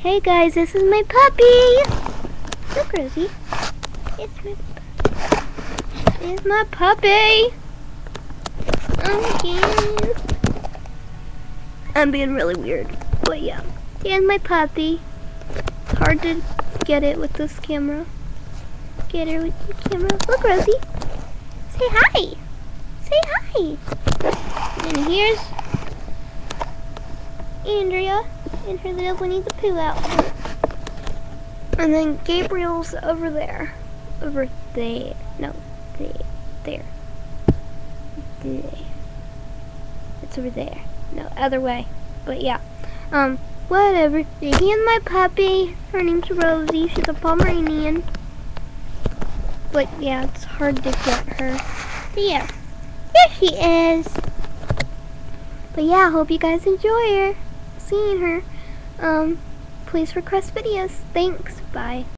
Hey guys, this is my puppy. Look, Rosie. It's my puppy. Okay. I'm being really weird, but yeah. Here's my puppy. It's hard to get it with this camera. Get her with the camera. Look, Rosie. Say hi. Say hi. And here's Andrea in her little Winnie the Pooh outfit. And then Gabriel's over there. Over there. No, there. There. It's over there. No, other way. But yeah. Whatever. Here's my puppy. Her name's Rosie. She's a Pomeranian. But yeah, it's hard to get her. There. There she is. But yeah, I hope you guys enjoy her. Seeing her. Please request videos. Thanks. Bye.